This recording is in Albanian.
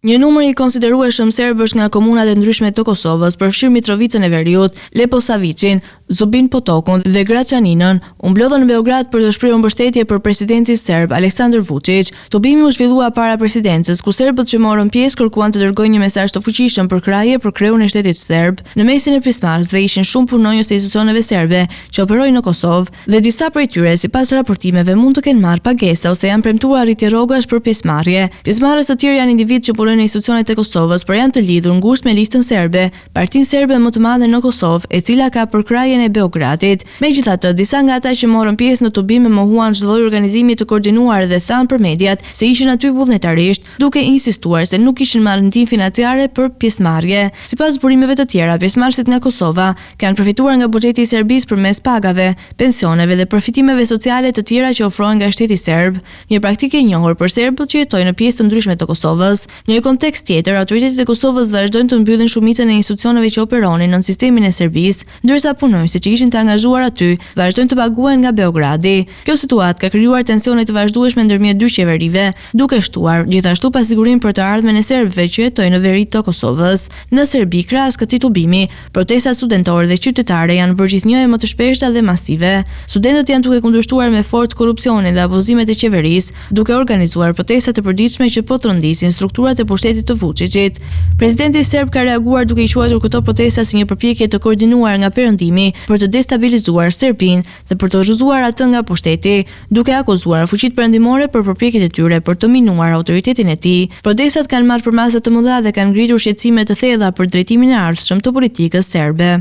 Një numër i konsiderueshëm serbësh nga komunat e ndryshme të Kosovës, përfshirë Mitrovicën e Veriut, Leposavicin, Zubin Potokun dhe Graçaninën, u mblodhën në Beograd për të shprehur mbështetje për presidentin serb Aleksandar Vučić. Tubimi u zhvillua para presidencës, ku serbët që morën pjesë kërkuan të dërgojnë një mesazh të fuqishëm për kraje për kreun e shtetit serb. Në mesin e pjesëmarrësve ishin shumë punonjës të institucioneve serbe që operojnë në Kosovë dhe disa prej tyre, sipas raportimeve, mund të kenë marrë pagesa ose janë premtuar arritje rrogash për pjesëmarrje. Pjesëmarrës të tjerë janë individë që në institucionet e Kosovës, por janë të lidhur ngushtë me listën serbe, partinë serbe më të madhe në Kosovë, e cila ka përkrajen e Beogradit. Megjithatë, disa nga ata që morën pjesë në tubim mohuan çdo lloj organizimi të koordinuar dhe thanë për mediat se ishin aty vullnetarisht, duke insistuar se nuk kishin marrë ndihmë financiare për pjesëmarrje. Sipas burimeve të tjera, pjesëmarrësit nga Kosova kanë përfituar nga buxheti i Serbisë përmes pagave, pensioneve dhe përfitimeve sociale të tjera që ofrohen nga shteti serb, një praktikë e njohur për serbët që jetojnë në pjesë të ndryshme të Kosovës. Në kontekst tjetër, autoritetet e Kosovës vazhdojnë të mbyllin shumicën e institucioneve që operonin në sistemin e Serbisë, ndërsa punonjësit që ishin të angazhuar aty vazhdojnë të paguhen nga Beogradi. Kjo situatë ka krijuar tensione të vazhdueshme ndërmjet dy qeverive, duke shtuar gjithashtu pasigurinë për të ardhmen e serbëve që jetojnë në veri të Kosovës. Në Serbi, krahas këtij tubimi, protestat studentore dhe qytetare janë bërë gjithnjëherë më të shpeshta dhe masive. Studentët janë duke kundërshtuar me forcë korrupsionin dhe abuzimet e qeverisë, duke organizuar protesta të përditshme që po trondisin strukturat e pushtetit të Vučićit. Presidenti serb ka reaguar duke i quajtur këto protesta si një përpjekje të koordinuar nga perëndimi për të destabilizuar Serbinë dhe për të rrëzuar atë nga pushteti, duke akuzuar fuqitë perëndimore për përpjekjet e tyre për të minuar autoritetin e tij. Protestat kanë marrë përmasa të mëdha dhe kanë ngritur shqetësime të thella për drejtimin e ardhshëm të politikës serbe.